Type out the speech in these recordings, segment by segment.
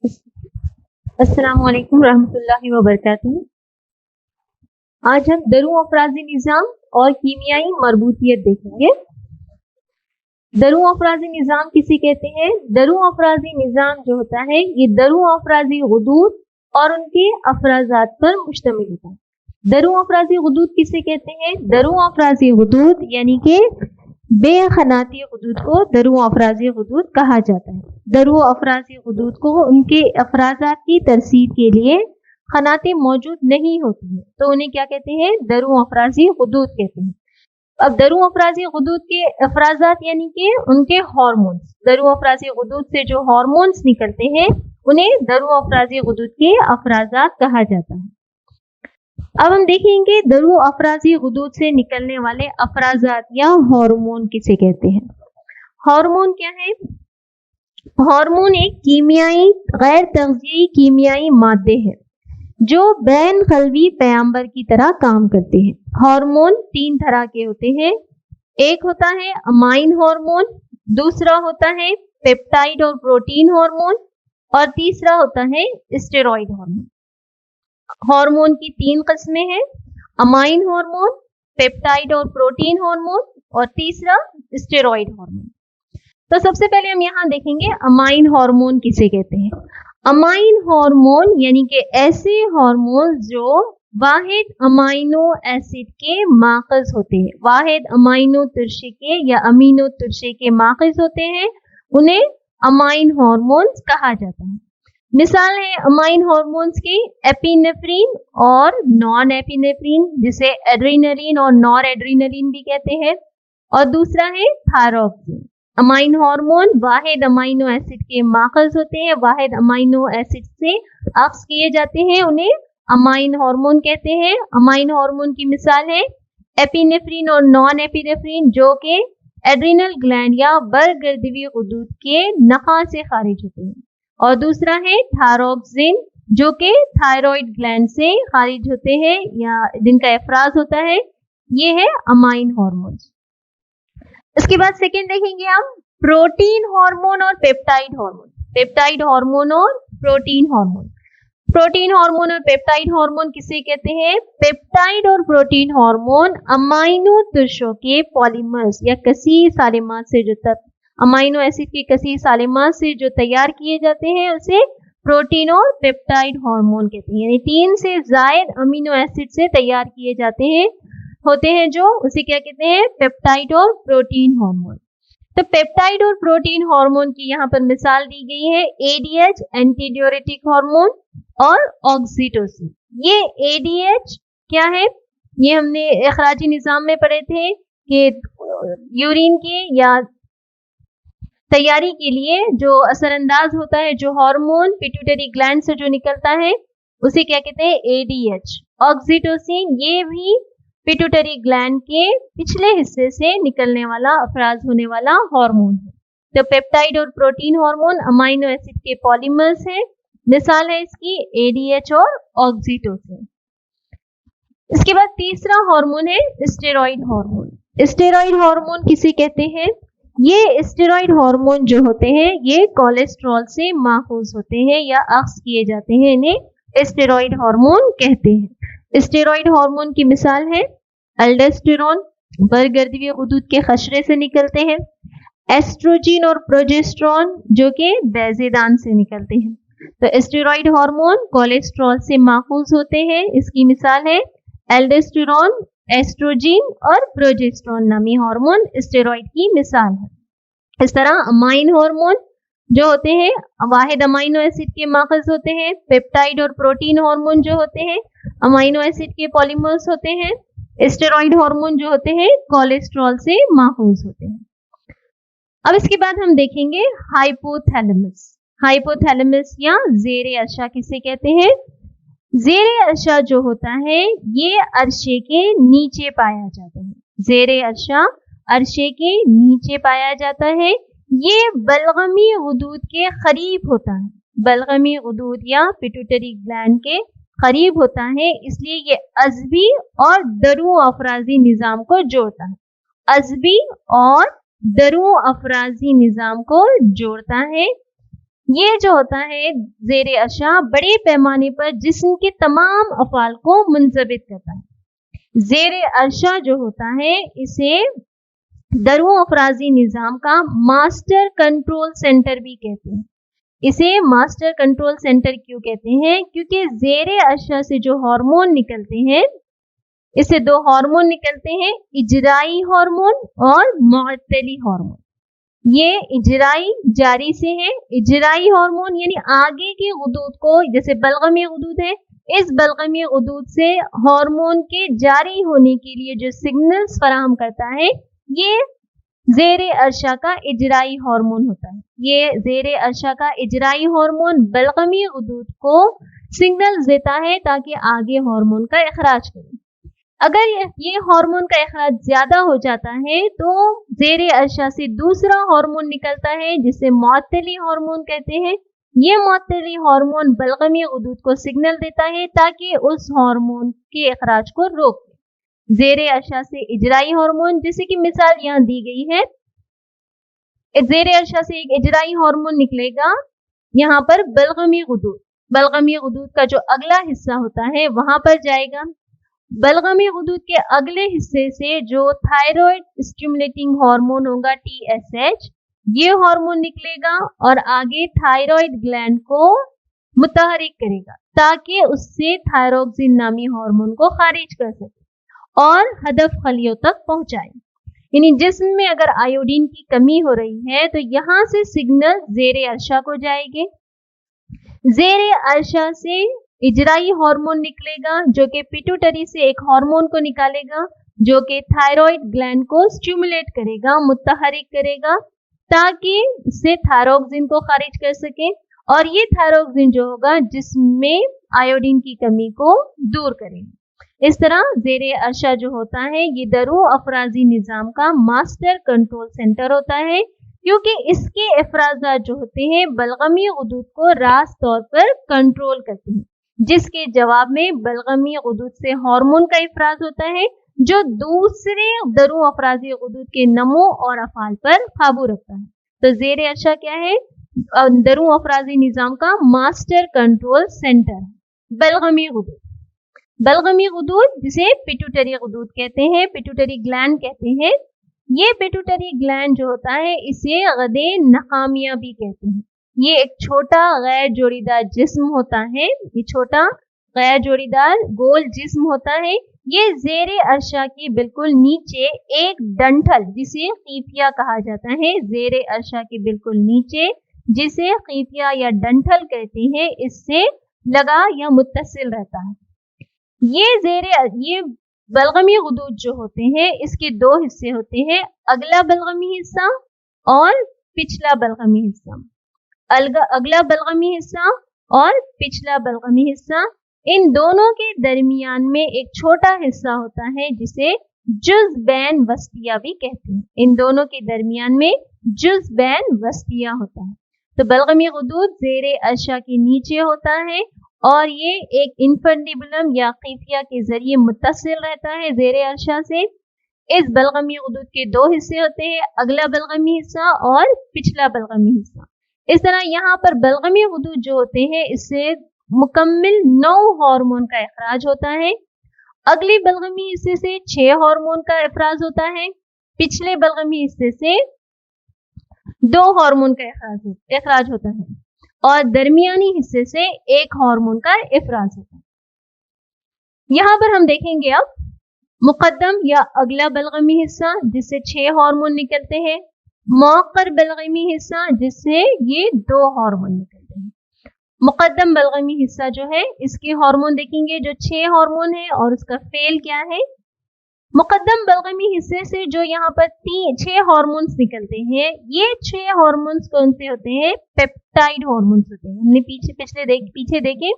अस्सलाम वालेकुम रहमतुल्लाहि व बरकातुहू। आज हम दरू अफराजी निज़ाम और कीमियाई मरबूतियत देखेंगे। दरू अफराजी निज़ाम किसे कहते हैं? दरू अफराजी निज़ाम जो होता है ये दरू अफराजी गुदूद और उनके अफराजात पर मुश्तमिल होता है। दरू अफराजी गुदूद किसे कहते हैं? दरू अफराजी गुदूद यानी कि बेखनाती गुदूद को दरू अफराजी गुदूद कहा जाता है। दरू अफराजी गुदूद को उनके अफराजात की तरसीद के लिए खनातें मौजूद नहीं होती हैं, तो उन्हें क्या कहते हैं? दरू अफराजी गुदूद कहते हैं। अब दरू अफराजी गुदूद के अफराजात यानी कि उनके हार्मोन्स, दरू अफराजी गुदूद से जो हार्मोन्स निकलते हैं उन्हें दरू अफराजी गुदूद के अफराजात कहा जाता है। अब हम देखेंगे दरू अफराजी गुदूद से निकलने वाले अफराजात या हार्मोन किसे कहते हैं। हार्मोन क्या है? हार्मोन एक कीमियाई गैर तग़ज़ियाई कीमियाई मादे है जो बैन क़ल्बी पैगंबर की तरह काम करते हैं। हार्मोन तीन तरह के होते हैं। एक होता है अमाइन हार्मोन, दूसरा होता है पेप्टाइड और प्रोटीन हार्मोन और तीसरा होता है स्टेरॉइड हार्मोन। हार्मोन की तीन किस्में हैं, अमाइन हार्मोन, पेप्टाइड और प्रोटीन हार्मोन और तीसरा स्टेरॉइड हार्मोन। तो सबसे पहले हम यहाँ देखेंगे अमाइन हार्मोन किसे कहते हैं। अमाइन हार्मोन यानी कि ऐसे हार्मोन जो वाहिद अमाइनो एसिड के माखज़ होते हैं, वाहिद अमाइनो तुर्शे के या अमीनो तुर्शे के माखज़ होते हैं, उन्हें अमाइन हार्मोन्स कहा जाता है। मिसाल है अमाइन हार्मोन्स की एपिनेफ्रीन और नॉन एपिनेफ्रीन, जिसे एड्रेनलिन और नॉर एड्रेनलिन भी कहते हैं, और दूसरा है थायरॉक्सिन। अमाइन हार्मोन वाहिद अमाइनो एसिड के माखज़ होते हैं, वाहिद अमाइनो एसिड से अक्स किए जाते हैं, उन्हें अमाइन हार्मोन कहते हैं। अमाइन हार्मोन की मिसाल है एपिनेफ्रीन और नॉन एपिनेफ्रीन जो कि एड्रिनल ग्लैंड या बरगर्दवी गुदूद के नखा से खारिज होते हैं, और दूसरा है थायरॉक्सिन जो कि थायराइड ग्लैंड से खारिज होते हैं या जिनका इफराज होता है। ये है अमाइन हार्मोन। इसके बाद सेकेंड देखेंगे हम प्रोटीन हार्मोन और पेप्टाइड हार्मोन। पेप्टाइड हार्मोन और प्रोटीन हार्मोन। प्रोटीन हार्मोन और पेप्टाइड हार्मोन किसे कहते हैं? पेप्टाइड और प्रोटीन हार्मोन अमाइनो तुर्शों के पॉलीमर्स या कसीर सालिमात से जो अमाइनो एसिड के कसीर सालिमात से जो तैयार किए जाते हैं उसे प्रोटीन और पेप्टाइड हार्मोन कहते हैं। यानी तीन से ज्यादा अमीनो एसिड से तैयार किए जाते हैं होते हैं जो उसे क्या कहते हैं? पेप्टाइड और प्रोटीन हार्मोन। तो पेप्टाइड और प्रोटीन हार्मोन की यहाँ पर मिसाल दी गई है एडीएच एंटीडियूरेटिक हार्मोन और ऑक्सीटोसिन। ये एडीएच क्या है? ये हमने इखराजी निज़ाम में पढ़े थे कि यूरिन के या तैयारी के लिए जो असरअंदाज होता है जो हार्मोन पिट्यूटरी ग्लैंड से जो निकलता है उसे क्या कहते हैं? एडीएच। ऑक्सीटोसिन ये भी पिट्यूटरी ग्लैंड के पिछले हिस्से से निकलने वाला अफराज होने वाला हार्मोन है। तो पेप्टाइड और प्रोटीन हार्मोन अमाइनो एसिड के पॉलीमर्स हैं। मिसाल है इसकी एडीएच और ऑक्सीटोसिन। इसके बाद तीसरा हार्मोन है स्टेरॉइड हार्मोन। स्टेरॉइड हार्मोन किसे कहते हैं? ये स्टेरॉइड हार्मोन जो होते हैं ये कोलेस्ट्रॉल से माखूज होते हैं या अक्स किए जाते हैं, इन्हें स्टेरॉइड हार्मोन कहते हैं। स्टेरॉइड हार्मोन की मिसाल है अल्डोस्टेरोन, बरगर्दवी गुदूद के खशरे से निकलते हैं, एस्ट्रोजन और प्रोजेस्टेरोन जो कि बैजेदान से निकलते हैं। तो स्टेरॉइड हार्मोन कोलेस्ट्रॉल से माखूज होते हैं, इसकी मिसाल है एल्डोस्टेरोन, एस्ट्रोजन और प्रोजेस्टेरोन नामी हार्मोन स्टेरॉइड की मिसाल है। इस तरह अमाइन हार्मोन जो होते हैं वाहिद अमाइनो एसिड के माखज़ होते हैं। पेप्टाइड और प्रोटीन हार्मोन जो होते हैं अमाइनो एसिड के पॉलीमर्स होते हैं। स्टेरॉइड हार्मोन जो होते हैं कोलेस्ट्रॉल से माखूज होते हैं। अब इसके बाद हम देखेंगे हाइपोथैलेमस। हाइपोथैलेमस या ज़ेरे अर्शा किसे कहते हैं? ज़ेरे अर्शा जो होता है ये अरशे के नीचे पाया जाता है। ज़ेरे अर्शा अरशे के नीचे पाया जाता है। ये बलगमी गुदूद के करीब होता है, बलगमी गुदूद या पिट्यूटरी ग्लैंड के करीब होता है, इसलिए ये अज़बी और दरू अफराजी निज़ाम को जोड़ता है। अज़बी और दरू अफराजी निज़ाम को जोड़ता है। یہ جو ہوتا ہے زیر اشا بڑے پیمانے پر جسم کے تمام افعال کو منضبط کرتا ہے. زیر اشا جو ہوتا ہے اسے درون افرازی نظام کا ماسٹر کنٹرول سینٹر بھی کہتے ہیں. اسے ماسٹر کنٹرول سینٹر کیوں کہتے ہیں؟ کیونکہ زیر اشا سے جو ہارمون نکلتے ہیں، اس سے دو ہارمون نکلتے ہیں، اجرائی ہارمون اور معطلی ہارمون. یہ اجرائی جاری سے ہے. اجرائی ہارمون یعنی آگے کے غدود کو، جیسے بلغمی غدود ہے، اس بلغمی غدود سے ہارمون کے جاری ہونے کے لیے جو سگنلز فراہم کرتا ہے، یہ زیر ارشا کا اجرائی ہارمون ہوتا ہے. یہ زیر ارشا کا اجرائی ہارمون بلغمی غدود کو سگنلز دیتا ہے تاکہ آگے ہارمون کا اخراج کرے. اگر یہ ہارمون کا اخراج زیادہ ہو جاتا ہے تو زیر ارشا سے دوسرا ہارمون نکلتا ہے جسے معطلی ہارمون کہتے ہیں. یہ معطلی ہارمون بلغمی غدود کو سگنل دیتا ہے تاکہ اس ہارمون کے اخراج کو روک دے. زیر ارشا سے اجرائی ہارمون، جیسے کہ مثال یہاں دی گئی ہے، زیر ارشا سے ایک اجرائی ہارمون نکلے گا یہاں پر بلغمی غدود کا جو اگلا حصہ ہوتا ہے وہاں پر جائے گا. بلغمی غدود کے اگلے حصے سے جو تھائرائیڈ اسٹیمولیٹنگ ہارمون ہوگا TSH، یہ ہارمون نکلے گا اور آگے تھائرائیڈ گلینڈ کو متحرک کرے گا تاکہ اس سے تھائروکسین نامی ہارمون کو خارج کر سکے اور ہدف خلیوں تک پہنچائے. یعنی جسم میں اگر آیوڈین کی کمی ہو رہی ہے تو یہاں سے سگنل زیر ارشا کو جائے گے. زیر ارشا سے اجرائی ہارمون نکلے گا جو کہ پیٹوٹری سے ایک ہارمون کو نکالے گا جو کہ تھائرائیڈ گلینڈ کو سٹیمولیٹ کرے گا، متحرک کرے گا تاکہ اس سے تھائروکسین کو خارج کر سکے، اور یہ تھائروکسین جو ہوگا جسم میں آیوڈین کی کمی کو دور کرے گا. اس طرح زیر ارشا جو ہوتا ہے یہ درون افرازی نظام کا ماسٹر کنٹرول سینٹر ہوتا ہے، کیونکہ اس کے افرازات جو ہوتے ہیں بلغمی غدود کو راست طور پر کنٹرول کرتے ہیں، جس کے جواب میں بلغمی غدود سے ہارمون کا افراز ہوتا ہے جو دوسرے درون افرازی غدود کے نمو اور افعال پر قابو رکھتا ہے. تو زیر ارشا کیا ہے؟ درون افرازی نظام کا ماسٹر کنٹرول سینٹر ہے. بلغمی غدود جسے پیٹوٹری غدود کہتے ہیں، پیٹوٹری گلینڈ کہتے ہیں. یہ پیٹوٹری گلینڈ جو ہوتا ہے اسے غدے نخامیہ بھی کہتے ہیں. یہ ایک چھوٹا غیر جوڑی دار جسم ہوتا ہے، یہ چھوٹا غیر جوڑی دار گول جسم ہوتا ہے. یہ زیر ارشا کی بالکل نیچے ایک ڈنٹھل جسے خیفیہ کہا جاتا ہے، زیر ارشا کے بالکل نیچے جسے خیفیہ یا ڈنٹھل کہتے ہیں، اس سے لگا یا متصل رہتا ہے. یہ بلغمی غدود جو ہوتے ہیں اس کے دو حصے ہوتے ہیں، اگلا بلغمی حصہ اور پچھلا بلغمی حصہ. اگلا بلغمی حصہ اور پچھلا بلغمی حصہ، ان دونوں کے درمیان میں ایک چھوٹا حصہ ہوتا ہے جسے جز بین وسطیہ بھی کہتے ہیں. ان دونوں کے درمیان میں جز بین وسطیہ ہوتا ہے. تو بلغمی غدود زیر ارشا کے نیچے ہوتا ہے اور یہ ایک انفنڈیبولم یا خیفیہ کے ذریعے متصل رہتا ہے زیر ارشا سے. اس بلغمی غدود کے دو حصے ہوتے ہیں، اگلا بلغمی حصہ اور پچھلا بلغمی حصہ. اس طرح یہاں پر بلغمی غدود جو ہوتے ہیں اس سے مکمل 9 ہارمون کا اخراج ہوتا ہے. اگلی بلغمی حصے سے 6 ہارمون کا افراز ہوتا ہے، پچھلے بلغمی حصے سے 2 ہارمون کا اخراج ہوتا ہے اور درمیانی حصے سے 1 ہارمون کا افراز ہوتا ہے. یہاں پر ہم دیکھیں گے اب مقدم یا اگلا بلغمی حصہ جس سے 6 ہارمون نکلتے ہیں، مؤخر بلغمی حصہ جس سے یہ 2 ہارمون نکلتے ہیں. مقدم بلغمی حصہ جو ہے اس کے ہارمون دیکھیں گے جو 6 ہارمون ہے اور اس کا فعل کیا ہے. مقدم بلغمی حصے سے جو یہاں پر 6 ہارمونز نکلتے ہیں، یہ 6 ہارمونز کون سے ہوتے ہیں؟ پیپٹائڈ ہارمونز ہوتے ہیں. ہم نے پیچھے دیکھیں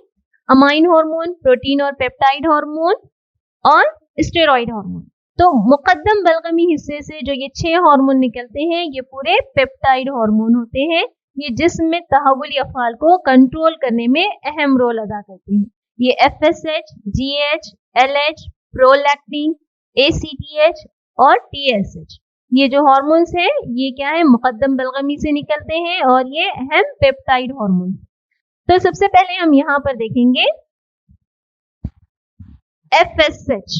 امائن ہارمون، پروٹین اور پیپٹائڈ ہارمون اور اسٹیرائڈ ہارمون. تو مقدم بلغمی حصے سے جو یہ 6 ہارمون نکلتے ہیں یہ پورے پیپٹائڈ ہارمون ہوتے ہیں. یہ جسم میں تحولی افعال کو کنٹرول کرنے میں اہم رول ادا کرتے ہیں. یہ FSH، GH، LH، پرولیکٹین، ACTH اور TSH یہ جو ہارمونس ہیں یہ کیا ہے؟ مقدم بلغمی سے نکلتے ہیں اور یہ اہم پیپٹائڈ ہارمون. تو سب سے پہلے ہم یہاں پر دیکھیں گے FSH.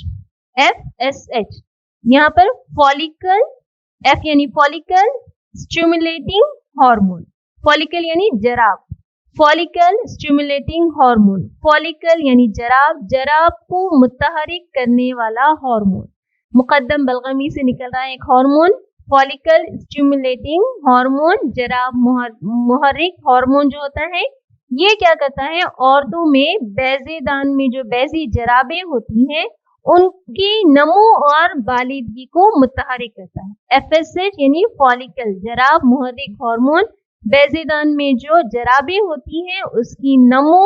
FSH یہاں پر فولیکل، F یعنی فولیکل اسٹیمولیٹنگ ہارمون، فولیکل یعنی جراب، فولیکل اسٹیمولیٹنگ ہارمون، فولیکل یعنی جراب، جراب کو متحرک کرنے والا ہارمون. مقدم بلغمی سے نکل رہا ہے ایک ہارمون، فولیکل اسٹیمولیٹنگ ہارمون، جراب محرک ہارمون جو ہوتا ہے یہ کیا کرتا ہے؟ عورتوں میں بیضے دان میں جو بیضی جرابیں ہوتی ہیں ان کی نمو اور بالغگی کو متحرک کرتا ہے. FSH یعنی فولیکل جراب محرک ہارمون بیضے دان میں جو جرابیں ہوتی ہیں اس کی نمو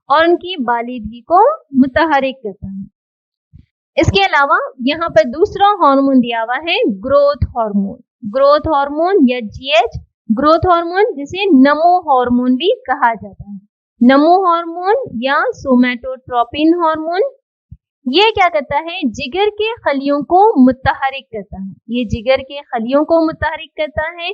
اور ان کی بالغگی کو متحرک کرتا ہے. اس کے علاوہ یہاں پر دوسرا ہارمون دیا ہوا ہے گروتھ ہارمون. گروتھ ہارمون یا GH، گروتھ ہارمون جسے نمو ہارمون بھی کہا جاتا ہے. نمو ہارمون یا سومیٹوٹروپن ہارمون یہ کیا کرتا ہے؟ جگر کے خلیوں کو متحرک کرتا ہے. یہ جگر کے خلیوں کو متحرک کرتا ہے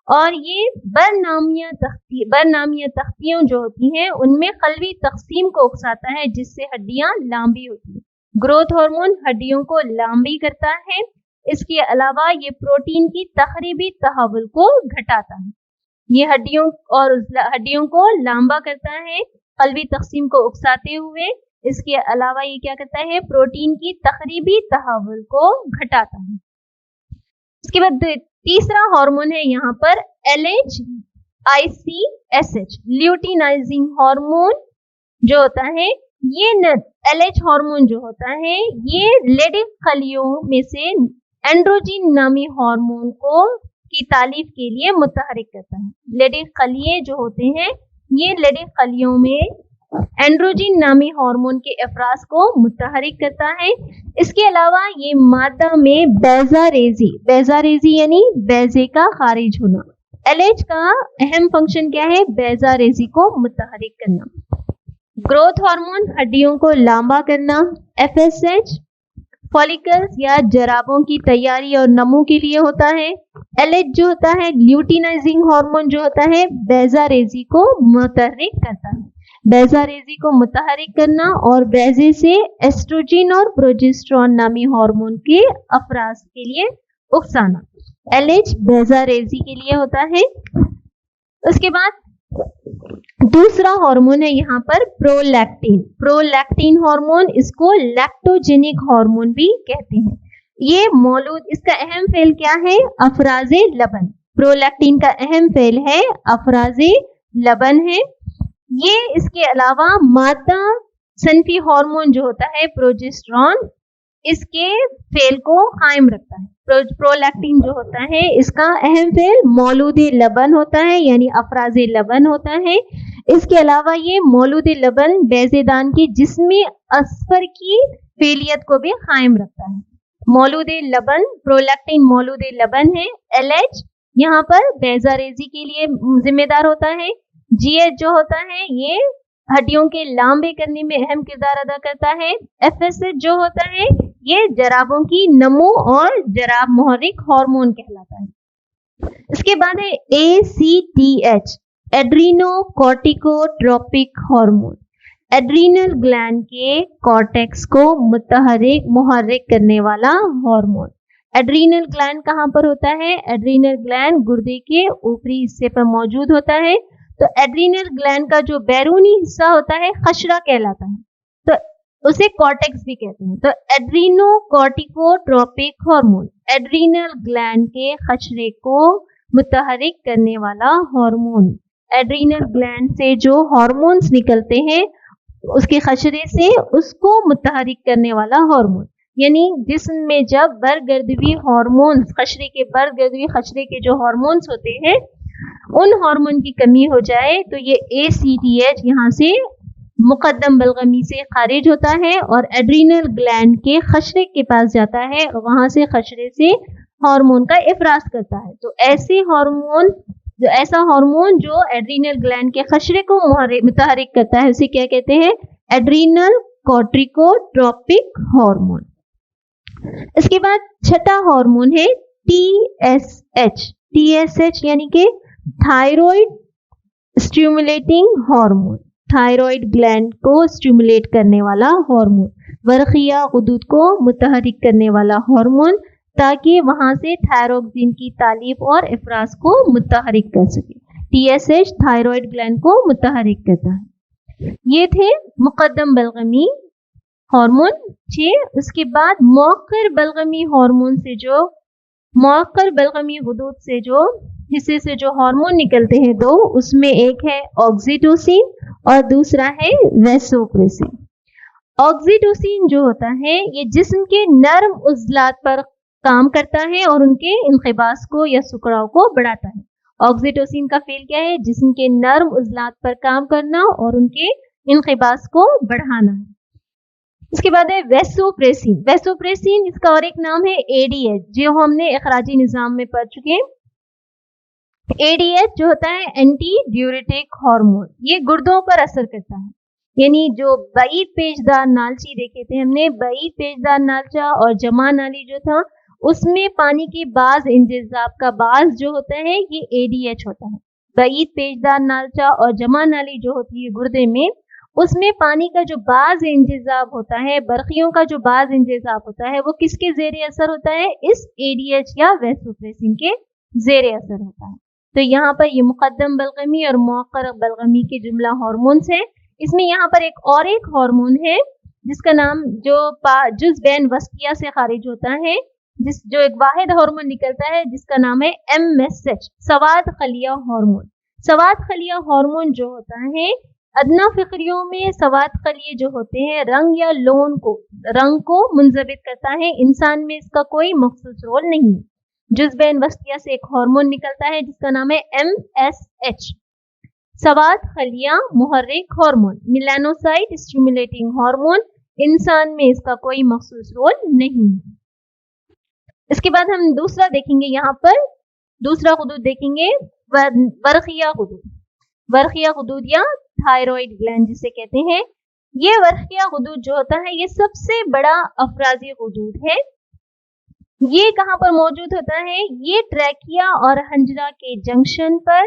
اور یہ برنامیہ تختیوں جو ہوتی ہیں ان میں خلوی تقسیم کو اکساتا ہے جس سے ہڈیاں لامبی ہوتی ہیں. گروتھ ہارمون ہڈیوں کو لامبی کرتا ہے. اس کے علاوہ یہ پروٹین کی تخریبی تحول کو گھٹاتا ہے. یہ ہڈیوں کو لامبا کرتا ہے قلبی تقسیم کو اکساتے ہوئے. اس کے علاوہ یہ کیا کرتا ہے؟ پروٹین کی تخریبی تحول کو گھٹاتا ہے. اس کے بعد تیسرا ہارمون ہے یہاں پر LHICSH، لیوٹینائزنگ ہارمون جو ہوتا ہے. یہ LH ہارمون جو ہوتا ہے یہ لیڈک خلیوں میں سے اینڈروجن نامی ہارمون کی تالیف کے لیے متحرک کرتا ہے. لیڈک خلیے جو ہوتے ہیں یہ لیڈک خلیوں میں اینڈروجن نامی ہارمون کے افراز کو متحرک کرتا ہے. اس کے علاوہ یہ مادہ میں بیضاریزی یعنی بیضے کا خارج ہونا. LH کا اہم فنکشن کیا ہے؟ بیضاریزی کو متحرک کرنا. گروتھ ہارمون ہڈیوں کو لامبا کرنا. FSH فولیکلز یا جرابوں کی تیاری اور نمو کے لیے ہوتا ہے. LH جو ہوتا ہے لیوٹینائزنگ ہارمون جو ہوتا ہے بیضاریزی کو متحرک کرتا ہے. بیضاریزی کو متحرک کرنا اور بیضے سے ایسٹروجن اور پروجسٹرون نامی ہارمون کے افراز کے لیے اکسانا. LH بیضاریزی کے لیے ہوتا ہے. اس کے بعد دوسرا ہارمون ہے یہاں پر پرولیکٹین. پرولیکٹین ہارمون اس کو لیکٹوجینک ہارمون بھی کہتے ہیں. یہ اس کا اہم فعل کیا ہے؟ افراز لبن. پرولیکٹین کا اہم فعل ہے افراز لبن ہے. یہ اس کے علاوہ مادہ صنفی ہارمون جو ہوتا ہے پروجسٹرون اس کے فعل کو قائم رکھتا ہے. پرولیکٹین جو ہوتا ہے اس کا اہم فعل مولود لبن ہوتا ہے یعنی افراز لبن ہوتا ہے. اس کے علاوہ یہ مولود لبن بیضے دان کی جسمی اصفر کی فعلیت کو بھی قائم رکھتا ہے. مولود لبن، پرولیکٹین مولود لبن ہے. LH یہاں پر بیضاریزی کے لیے ذمہ دار ہوتا ہے. GH جو ہوتا ہے یہ ہڈیوں کے لامبے کرنے میں اہم کردار ادا کرتا ہے. FSH جو ہوتا ہے یہ جرابوں کی نمو اور جراب محرک ہارمون کہلاتا ہے. اس کے بعد ہے ACTH، ایڈرینو کورٹیکوٹروپک ہارمون. ایڈرینل گلینڈ کے کارٹیکس کو محرک کرنے والا ہارمون. ایڈرینل گلینڈ کہاں پر ہوتا ہے؟ ایڈرینل گلینڈ گردے کے اوپری حصے پر موجود ہوتا ہے. تو ایڈرینل گلینڈ کا جو بیرونی حصہ ہوتا ہے خشرہ کہلاتا ہے، تو اسے کارٹیکس بھی کہتے ہیں. تو ایڈرینو کورٹیکوٹروپک ہارمون ایڈرینل گلینڈ کے خشرے کو متحرک کرنے والا ہارمون. ایڈرینل گلینڈ سے جو ہارمونز نکلتے ہیں اس کے خشرے سے اس کو متحرک کرنے والا ہارمون. یعنی جسم میں جب برگردوی ہارمونز خشرے کے جو ہارمونز ہوتے ہیں ان ہارمون کی کمی ہو جائے تو یہ ACTH یہاں سے مقدم بلغمی سے خارج ہوتا ہے اور ایڈرینل گلینڈ کے خشرے کے پاس جاتا ہے اور وہاں سے خشرے سے ہارمون کا افراز کرتا ہے. تو ایسا ہارمون جو ایڈرینل گلینڈ کے خشرے کو متحرک کرتا ہے اسے کیا کہتے ہیں؟ Adrenal کورٹیکوٹروپک hormone. اس کے بعد چھٹا ہارمون ہے TSH यानी कि thyroid stimulating hormone, thyroid gland को स्टिमुलेट करने वाला हार्मोन, वर्खिया गुदूद को मुतहरिक करने वाला हार्मोन, ताकि वहां से थायरोक्सिन की तालीफ और इफराज को मुतहरिक कर सके। TSH थायराइड ग्लैंड को मुतहरिक करता है। ये थे मुकद्दम बलगमी हार्मोन 6। उसके बाद मौखर बलगमी हार्मोन से जो मौखर बलगमी गुदूद से जो हिस्से से जो हार्मोन निकलते हैं दो, उसमें एक है ऑक्सीटोसिन और दूसरा है वैसोप्रेसिन। ऑक्सीटोसिन जो होता है ये जिस्म के नर्म उज़लात पर काम करता है और उनके इंक़िबास को या सुकड़ाव को बढ़ाता है। ऑक्सीटोसिन का फेल क्या है? जिस्म के नर्म उज़लात पर काम करना और उनके इंक़िबास को बढ़ाना है। इसके बाद है वैसोप्रेसिन। वैसोप्रेसिन इसका और एक नाम है ADH, जो हमने इखराजी निज़ाम में पढ़ चुके हैं। ADH जो होता है एंटी ड्यूरेटिक हार्मोन, ये गुर्दों पर असर करता है। यानी जो बईद पेचदार नालची देखे थे हमने, बईद पेचदार नालचा और जमा नाली जो था उसमें पानी की बाज इंजेज़ाब का बाज जो होता है ये ADH होता है। बईद पेचदार नालचा और जमा नाली जो होती है गुर्दे में, उसमें पानी का जो बाज इंजेज़ाब होता है, बरखियों का जो बाज इंजेज़ाब होता है, वो किसके ज़ेरे असर होता है? इस ADH या वैसोप्रेसिन के ज़ेरे असर होता है। तो यहाँ पर ये मुकद्दम बलगमी और मौखर बलगमी के जुमला हार्मोन्स हैं। इसमें यहाँ पर एक हार्मोन है जिसका नाम जो जुज़ बैन वस्तिया से खारिज होता है, जो एक वाहिद हार्मोन निकलता है जिसका नाम है MSH, सवाद खलिया हार्मोन। सवाद खलिया हार्मोन जो होता है, अदना फिक्रियों में सवाद खलिए जो होते हैं रंग या रंग को मुंजबित करता है। इंसान में इसका कोई मखसूस रोल नहीं है। जुज़ बैन वस्तिया से एक हार्मोन निकलता है जिसका नाम है MSH, सवाद खलिया मुहर्रिक हार्मोन, मेलानोसाइट स्टिमुलेटिंग हार्मोन। इंसान में इसका कोई मखसूस रोल नहीं है। इसके बाद हम दूसरा देखेंगे, यहाँ पर दूसरा गुदूद देखेंगे, वर्खिया गुदूद। वर्खिया गुदूद या थायराइड ग्लैंड जिसे कहते हैं। ये वर्खिया गुदूद जो होता है ये सबसे बड़ा अफराजी गुदूद है। ये कहाँ पर मौजूद होता है? ये ट्रैकिया और हंजरा के जंक्शन पर,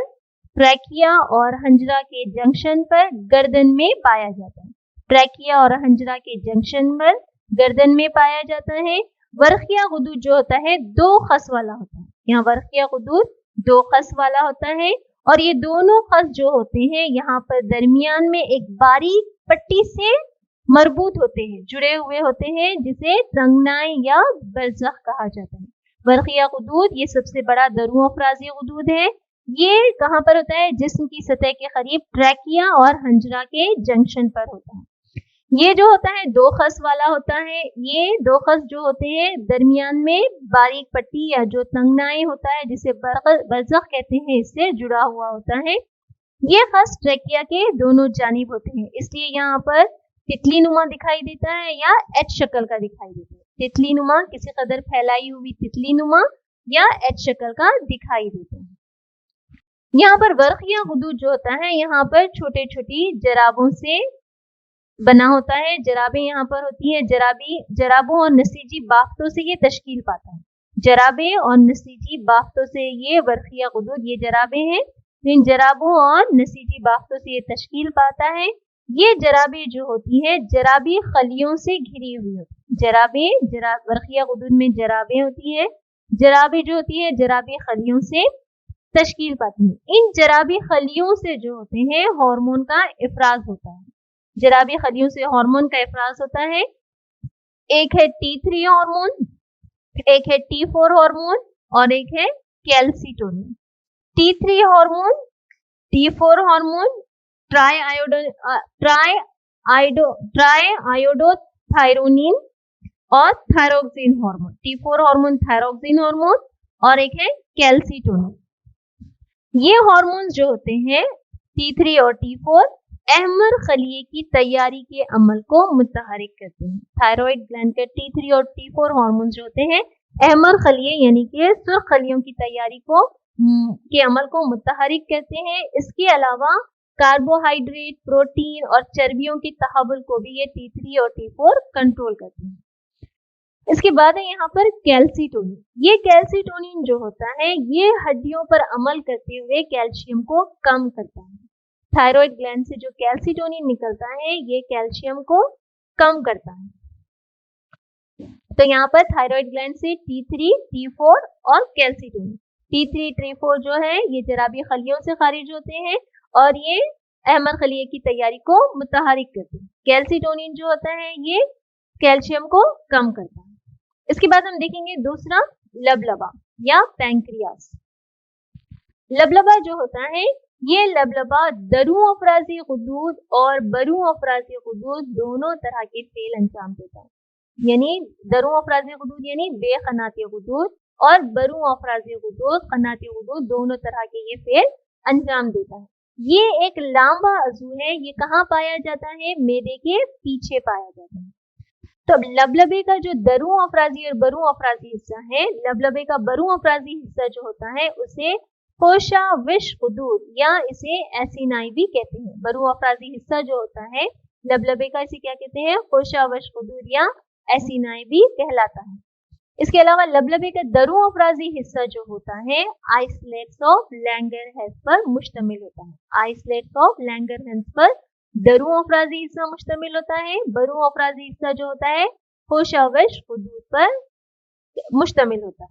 ट्रैकिया और हंजरा के जंक्शन पर गर्दन में पाया जाता है। ट्रैकिया और हंजरा के जंक्शन पर गर्दन में पाया जाता है। वर्खिया गुदूद जो होता है दो खस वाला होता है। यहाँ वर्खिया गुदूद दो खस वाला होता है और ये दोनों खस जो होते हैं यहाँ पर दरमियान में एक बारीक पट्टी से मरबूत होते हैं, जुड़े हुए होते हैं, जिसे तंगनाई या बरज़ख कहा जाता है। वर्खिया गुदूद ये सबसे बड़ा दरू अफराजी गुदूद है। ये कहाँ पर होता है? जिस्म की सतह के करीब ट्रैकिया और हंजरा के जंक्शन पर होता है। ये जो होता है दो खस वाला होता है। ये दो खस जो होते हैं दरमियान में बारीक पट्टी या जो तंगनाई होता है जिसे बरज़ख कहते हैं, इससे जुड़ा हुआ होता है। ये खस ट्रैकिया के दोनों जानिब होते हैं, इसलिए यहाँ पर तितली नुमा दिखाई देता है या एच शक्ल का दिखाई देता है। तितली नुमा, किसी कदर फैलाई हुई तितली नुमा या एच शक्ल का दिखाई देता है। यहाँ पर वर्खिया गुदूद जो होता है यहाँ पर छोटे छोटी जराबों से बना होता है। जराबें यहाँ पर होती हैं। जराबों और नसीजी बाफ्तों से ये तश्कील पाता है। जराबें और नसीजी बाफ्तों से ये वर्खिया गुदूद, ये जराबें हैं, इन जराबों और नसीजी बाफ्तों से ये तश्कील पाता है। ये जराबें जो होती हैं जराबी खलियों से घिरी हुई होती है। वर्खिया गुदूद में जराबें होती है। जराबें जो होती है जराबी खलियों से तश्कील पाती है। इन जराबी खलियों से जो होते हैं हार्मोन का इफराज होता है। जराबी खलियों से हार्मोन का इफराज होता है। एक है T3 हार्मोन, एक है T4 हार्मोन और एक है calcitonin. T3 hormone, T4 hormone, triiodothyronine और thyroxine hormone. T4 hormone thyroxine hormone और एक है कैल्सिटोनिन। ये हार्मोन्स जो होते हैं T3 और T4 अहमर खलिए की तैयारी के अमल को मुतहरिक करते हैं। थायराइड ग्लैंड के T3 और T4 हार्मोन्स जो होते हैं अहमर खलिए यानी कि सुर्ख खलियों की तैयारी के अमल को मुतहरिक करते हैं। इसके अलावा कार्बोहाइड्रेट, प्रोटीन और चर्बियों की तहव्वुल को भी ये T3 और T4 कंट्रोल करते हैं। इसके बाद है यहाँ पर कैल्सीटोनिन। ये कैल्सीटोनिन जो होता है ये हड्डियों पर अमल करते हुए कैल्शियम को कम करता है। थायराइड ग्लैंड से जो कैल्सीटोनिन निकलता है ये कैल्शियम को कम करता है। तो यहाँ पर थायराइड ग्लैंड से T3, T4 और कैल्सीटोनिन। T3, T4 जो है ये जराबी खलियों से खारिज होते हैं और ये अहमद खलिये की तैयारी को मुतहरिक करते हैं। कैल्सीटोनिन जो होता है ये कैल्शियम को कम करता है। इसके बाद हम देखेंगे दूसरा लबलबा या पैंक्रियास। लबलबा जो होता है ये लबलबा दरू अफराजी गुदूद और बरू अफराजी गुदूद दोनों तरह के फेल अंजाम देता है। यानी दरू अफराजी गुदूद यानी बेखनाती गुदूद और बरू अफराजी गुदूद खनाती गुदूद दोनों तरह के ये फेल अंजाम देता है। ये एक लांबा अज़ू है। ये कहाँ पाया जाता है? मैदे के पीछे पाया जाता है। तो लबलबे का जो दरू अफराजी और बरू अफराजी हिस्सा है, लबलबे का बरू अफराजी हिस्सा जो होता है उसे खोशाविश गुदूद या इसे एसिनाई भी कहते हैं। बरू अफराजी हिस्सा जो होता है लबलबे का इसे क्या कहते हैं? खोशाविश गुदूद या एसिनाई भी कहलाता है। इसके अलावा लबलबे का दरू अफराजी हिस्सा जो होता है आइसलेट्स ऑफ लैंगरहैंस पर मुश्तमिल होता है। आइसलेट्स ऑफ लैंगरहैंस पर दरू अफराजी हिस्सा मुश्तमिल होता है। बरू अफराजी हिस्सा जो होता है खोशाविश गुदूद पर मुश्तमिल होता है,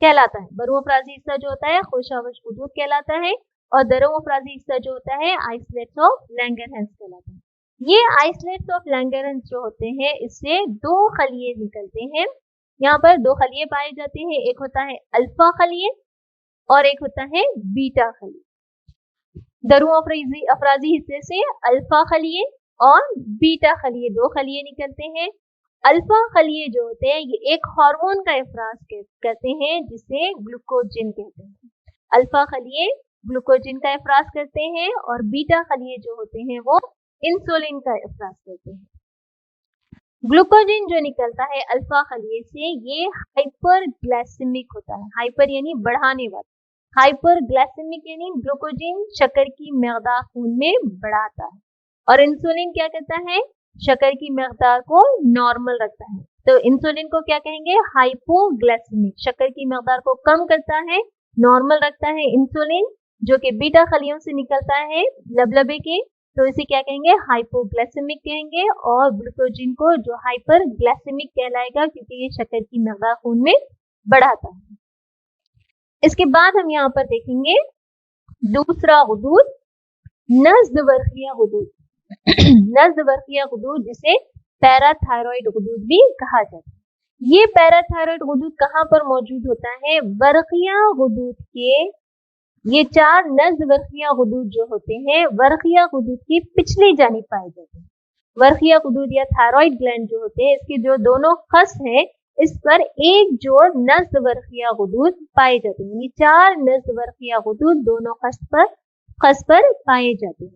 कहलाता है। बरू अफराजी हिस्सा जो होता है खोशाविश गुदूद कहलाता है और दरू अफराजी हिस्सा जो होता है आइसलेट्स ऑफ लैंगरहैंस कहलाता है। ये आइसलेट्स ऑफ लैंगरहैंस जो होते हैं इससे दो खलिये निकलते हैं। यहाँ पर दो खलिये पाए जाते हैं, एक होता है अल्फा खलिये और एक होता है बीटा खलिये। दरू अफराजी हिस्से से अल्फा खलिये और बीटा खलिये दो खलिये निकलते हैं। अल्फा खलिये जो होते हैं ये एक हार्मोन का इफराज करते हैं जिसे ग्लूकोजिन कहते हैं। अल्फा खलिये ग्लूकोजिन का इफराज करते हैं और बीटा खलिये जो होते हैं वो इंसुलिन का इफराज करते हैं। ग्लूकोजिन जो निकलता है अल्फा खलिये से ये हाइपरग्लाइसेमिक होता है। हाइपर यानी बढ़ाने वाला, हाइपरग्लाइसेमिक यानी ग्लूकोजिन शक्कर की मकदार खून में बढ़ाता है और इंसुलिन क्या करता है? शक्कर की मकदार को नॉर्मल रखता है। तो इंसुलिन को क्या कहेंगे? हाइपोग्लाइसेमिक, शक्कर की मकदार को कम करता है, नॉर्मल रखता है इंसुलिन जो कि बीटा खलियों से निकलता है लबलबे के, तो इसे क्या कहेंगे? हाइपोग्लाइसेमिक कहेंगे। और ग्लूकोजिन को जो हाइपरग्लाइसेमिक कहलाएगा क्योंकि ये शक्कर की मकदार खून में बढ़ाता है। इसके बाद हम यहाँ पर देखेंगे दूसरा गुदूद नज़्द वर्किया गुदूद। नज़्द वर्किया गुदूद जिसे पैराथायरॉइड गुदूद भी कहा जाता है। ये पैराथायरॉइड गुदूद कहाँ पर मौजूद होता है? वर्किया गुदूद के ये चार नज़्द वर्किया गुदूद जो होते हैं वर्किया गुदूद की पिछली जानिब पाए जाते हैं। वर्किया गुदूद या थायरॉइड ग्लैंड जो होते हैं इसके जो दोनों खस है इस पर एक जोड़ नज़्द वर्किया गुदूद पाए जाते हैं। यानी चार नज़्द वर्किया गुदूद दोनों खस पर पाए जाते हैं।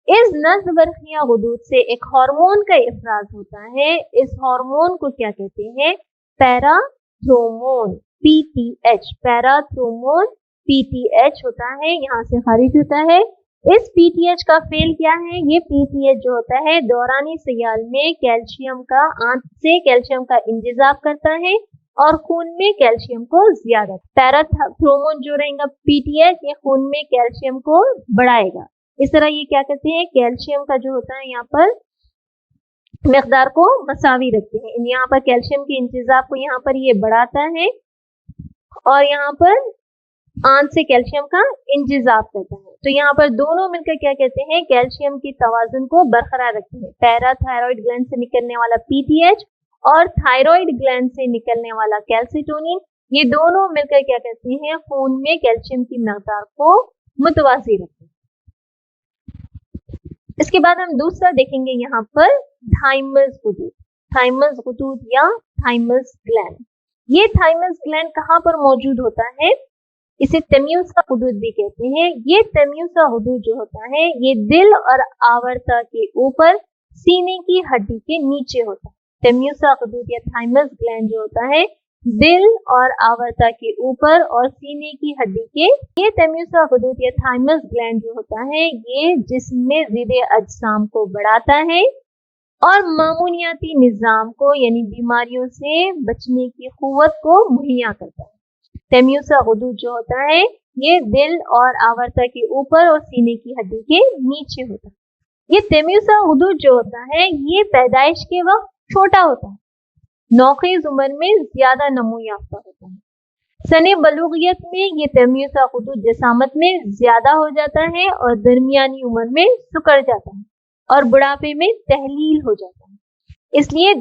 इस नज़्द वर्किया गुदूद से एक हार्मोन का इफराज होता है। इस हार्मोन को क्या कहते हैं? पैराथ्रोमोन, PTH। पैराथ्रोमोन PTH होता है, यहाँ से खारिज होता है। इस PTH का फेल क्या है? ये PTH जो होता है दौरानी सियाल में कैल्शियम का आंत से कैल्शियम का इंतजाम करता है और खून में कैल्शियम को ज्यादा। पैराथ्रोमोन जो रहेगा PTH ये खून में कैल्शियम को बढ़ाएगा। इस तरह ये क्या करते हैं? कैल्शियम का जो होता है यहाँ पर मकदार को मसावी रखते हैं। यहाँ पर कैल्शियम के इंतजाम को यहाँ पर ये बढ़ाता है और यहाँ पर आंत से कैल्शियम का इंतजाम करता है। तो यहाँ पर दोनों मिलकर क्या कहते हैं? कैल्शियम की तवाजुन को बरकरार रखते हैं। पैराथायरॉइड ग्लैंड से निकलने वाला PTH और थायरॉइड ग्लैंड से निकलने वाला कैल्सीटोनिन ये दोनों मिलकर क्या कहते हैं? खून में कैल्शियम की मकदार को मुतवाज़ी रखते हैं। इसके बाद हम दूसरा देखेंगे यहाँ पर थाइमस गुदूद। थाइमस गुदूद या थाइमस ग्लैंड। ये थाइमस ग्लैंड कहाँ पर मौजूद होता है? इसे तम्यूसा गुदूद भी कहते हैं। ये तम्यूसा गुदूद जो होता है ये दिल और आवर्ता के ऊपर सीने की हड्डी के नीचे होता है। तम्यूसा गुदूद या थाइमस ग्लैंड जो होता है दिल और आवर्ता के ऊपर और सीने की हड्डी के, ये तम्यूसा गुदूद या थाइमस ग्लैंड जो होता है ये जिस्म में ज़िदे अजसाम को बढ़ाता है और मामूनियाती निज़ाम को यानी बीमारियों से बचने की क़ुव्वत को मुहैया करता है। तमीज़ गुदूद जो होता है ये दिल और आवर्ता के ऊपर और सीने की हड्डी के नीचे होता है। ये तमीज़ गुदूद जो होता है ये पैदाइश के वक्त छोटा होता है, नौखेज़ उम्र में ज्यादा नमो याफ्ता होता है। सने बलूगियत में ये तमीज़ गुदूद जसामत में ज्यादा हो जाता है और दरमियानी उम्र में सुकड़ जाता है और बुढ़ापे में तहलील हो जाता है। इसलिए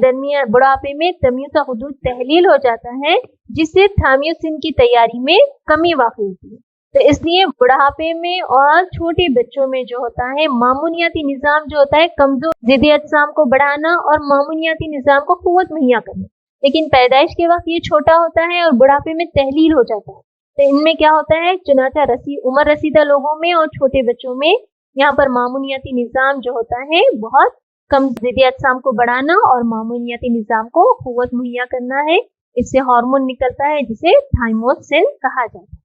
बुढ़ापे में तमीज़ गुदूद तहलील हो जाता है जिससे थामियोसिन की तैयारी में कमी वाक़ई होती है। तो इसलिए बुढ़ापे में और छोटे बच्चों में जो होता है मामूनियाती निज़ाम जो होता है कमजोर ज़िद्दी अजसाम को बढ़ाना और मामूनियाती निज़ाम को क़ुव्वत मुहैया करना, लेकिन पैदाइश के वक्त ये छोटा होता है और बुढ़ापे में तहलील हो जाता है। तो इनमें क्या होता है चुनाचा उम्र रसीदा लोगों में और छोटे बच्चों में यहाँ पर मामूनियाती निज़ाम जो होता है बहुत कम ज़िद्दी अजसाम को बढ़ाना और मामूनियाती निज़ाम को क़ुव्वत मुहैया करना है। इससे हार्मोन निकलता है जिसे थाइमोसिन कहा जाता है।